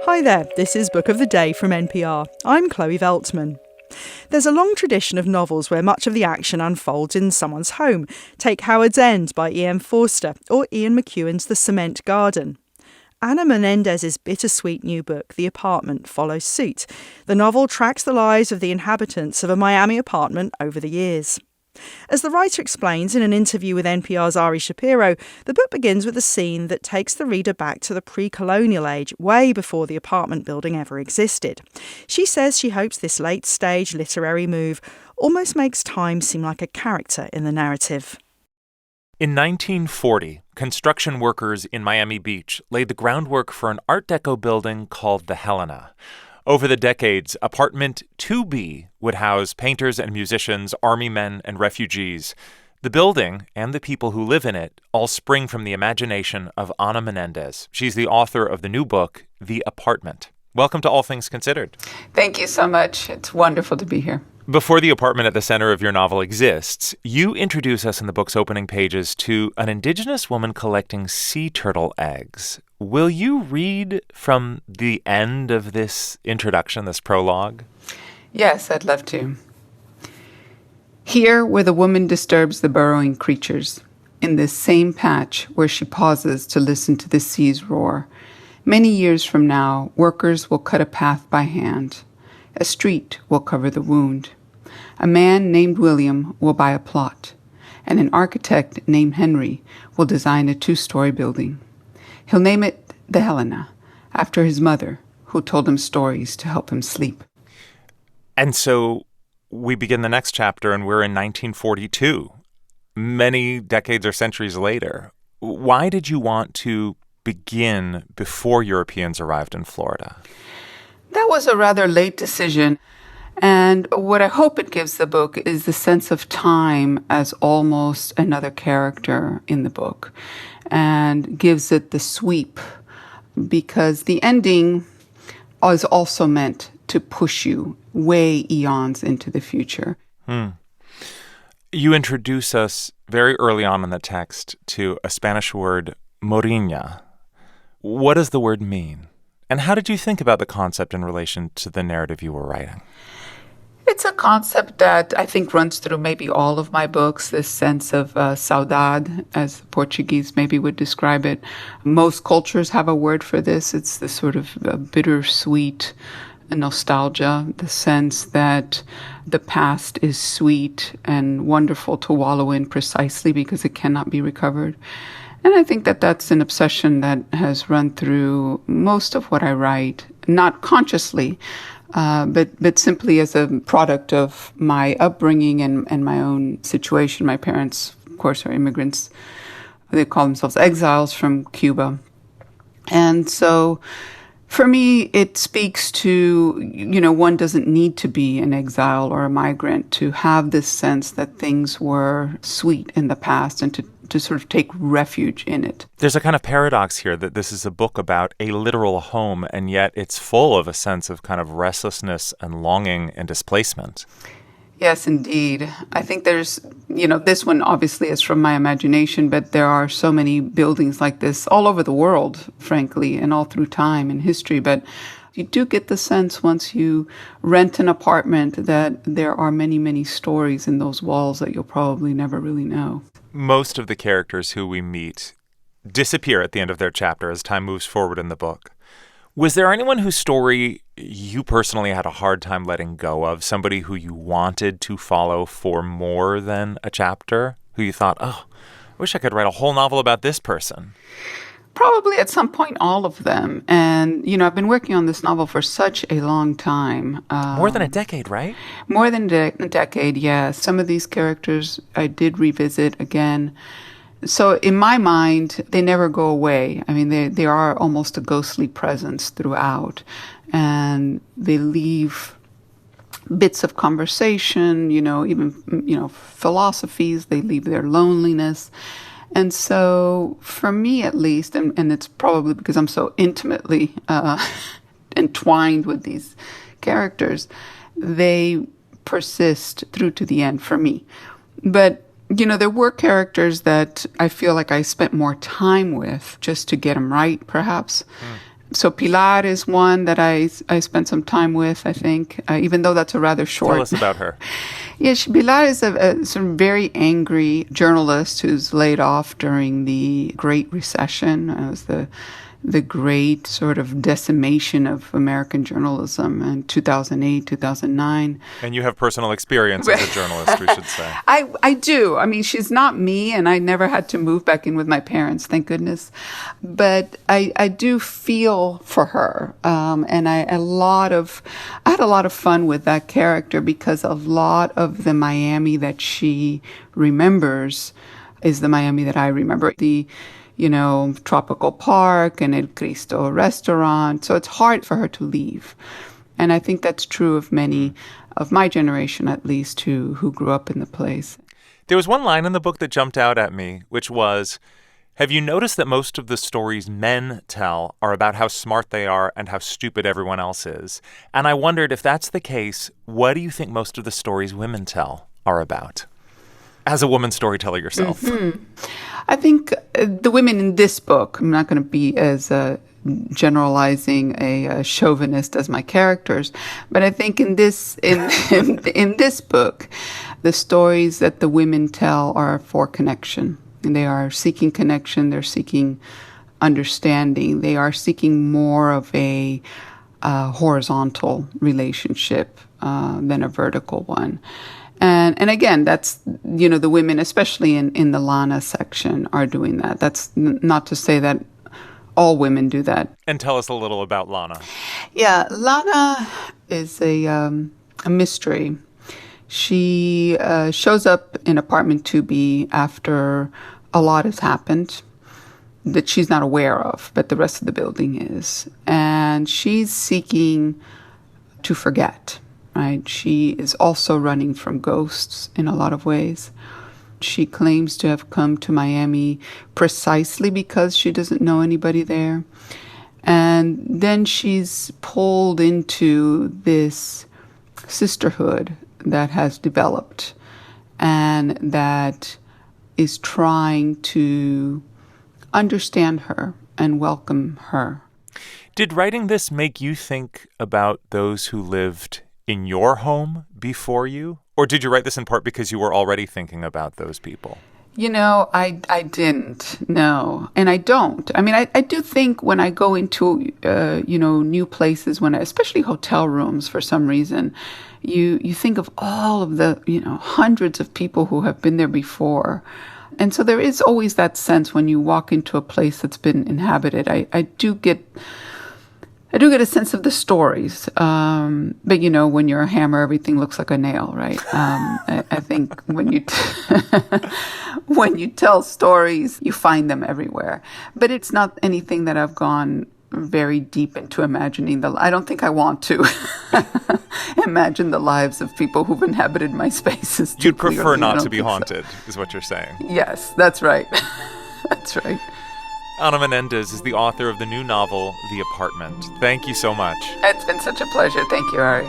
Hi there, this is Book of the Day from NPR. I'm Chloe Veltman. There's a long tradition of novels where much of the action unfolds in someone's home. Take Howard's End by E.M. Forster or Ian McEwan's The Cement Garden. Ana Menéndez's bittersweet new book, The Apartment, follows suit. The novel tracks the lives of the inhabitants of a Miami apartment over the years. As the writer explains in an interview with NPR's Shapiro, the book begins with a scene that takes the reader back to the pre-colonial age, way before the apartment building ever existed. She says she hopes this late-stage literary move almost makes time seem like a character in the narrative. In 1940, construction workers in Miami Beach laid the groundwork for an Art Deco building called the Helena. Over the decades, apartment 2B would house painters and musicians, army men and refugees. The building and the people who live in it all spring from the imagination of Ana Menéndez. She's the author of the new book, The Apartment. Welcome to All Things Considered. Thank you so much. It's wonderful to be here. Before the apartment at the center of your novel exists, you introduce us in the book's opening pages to an indigenous woman collecting sea turtle eggs. Will you read from the end of this introduction, this prologue? Yes, I'd love to. Here, where the woman disturbs the burrowing creatures, in this same patch where she pauses to listen to the sea's roar, many years from now, workers will cut a path by hand. A street will cover the wound. A man named William will buy a plot, and an architect named Henry will design a 2-story building. He'll name it the Helena, after his mother, who told him stories to help him sleep. And so we begin the next chapter, and we're in 1942, many decades or centuries later. Why did you want to begin before Europeans arrived in Florida? That was a rather late decision. And what I hope it gives the book is the sense of time as almost another character in the book, and gives it the sweep, because the ending is also meant to push you way eons into the future. You introduce us very early on in the text to a Spanish word, moriña. What does the word mean? And how did you think about the concept in relation to the narrative you were writing? It's a concept that I think runs through maybe all of my books, this sense of saudade, as the Portuguese maybe would describe it. Most cultures have a word for this. It's the sort of bittersweet nostalgia, the sense that the past is sweet and wonderful to wallow in precisely because it cannot be recovered. And I think that that's an obsession that has run through most of what I write, not consciously, but simply as a product of my upbringing and my own situation. My parents, of course, are immigrants. They call themselves exiles from Cuba. And so for me, it speaks to, one doesn't need to be an exile or a migrant to have this sense that things were sweet in the past and to sort of take refuge in it. There's a kind of paradox here that this is a book about a literal home, and yet it's full of a sense of kind of restlessness and longing and displacement. Yes, indeed. I think there's, this one obviously is from my imagination, but there are so many buildings like this all over the world, frankly, and all through time and history. But you do get the sense once you rent an apartment that there are many, many stories in those walls that you'll probably never really know. Most of the characters who we meet disappear at the end of their chapter as time moves forward in the book. Was there anyone whose story you personally had a hard time letting go of, somebody who you wanted to follow for more than a chapter, who you thought, I wish I could write a whole novel about this person? Probably at some point, all of them. And, I've been working on this novel for such a long time. More than a decade, right? More than a decade, yeah. Some of these characters I did revisit again. So in my mind, they never go away. I mean, they are almost a ghostly presence throughout. And they leave bits of conversation, even, philosophies. They leave their loneliness. And so for me, at least, and it's probably because I'm so intimately entwined with these characters, they persist through to the end for me. But, there were characters that I feel like I spent more time with just to get them right, perhaps. So Pilar is one that I spent some time with, I think, even though that's a rather short. Tell us about her. Yeah, Pilar is a sort of very angry journalist who's laid off during the Great Recession. It was the great sort of decimation of American journalism in 2008, 2009. And you have personal experience as a journalist, we should say. I do. I mean, she's not me, and I never had to move back in with my parents, thank goodness. But I do feel for her. And I had a lot of fun with that character because a lot of the Miami that she remembers is the Miami that I remember. Tropical Park and El Cristo restaurant. So it's hard for her to leave. And I think that's true of many of my generation, at least, who grew up in the place. There was one line in the book that jumped out at me, which was, have you noticed that most of the stories men tell are about how smart they are and how stupid everyone else is? And I wondered, if that's the case, what do you think most of the stories women tell are about? As a woman storyteller yourself. Mm-hmm. I think the women in this book, I'm not going to be as generalizing a chauvinist as my characters, but I think in this book, the stories that the women tell are for connection. And they are seeking connection. They're seeking understanding. They are seeking more of a horizontal relationship than a vertical one. And again, that's, the women, especially in the Lana section, are doing that. That's not to say that all women do that. And tell us a little about Lana. Yeah, Lana is a mystery. She shows up in apartment 2B after a lot has happened that she's not aware of, but the rest of the building is. And she's seeking to forget. Right? She is also running from ghosts in a lot of ways. She claims to have come to Miami precisely because she doesn't know anybody there. And then she's pulled into this sisterhood that has developed and that is trying to understand her and welcome her. Did writing this make you think about those who lived in your home before you? Or did you write this in part because you were already thinking about those people? I didn't, no. And I don't. I mean, I do think when I go into, new places, especially hotel rooms for some reason, you think of all of the, hundreds of people who have been there before. And so there is always that sense when you walk into a place that's been inhabited. I do get a sense of the stories. But, when you're a hammer, everything looks like a nail, right? I think when you when you tell stories, you find them everywhere. But it's not anything that I've gone very deep into imagining. I don't think I want to imagine the lives of people who've inhabited my spaces. You'd prefer not to be haunted, is what you're saying. Yes, that's right. That's right. Ana Menéndez is the author of the new novel, The Apartment. Thank you so much. It's been such a pleasure. Thank you, Ari.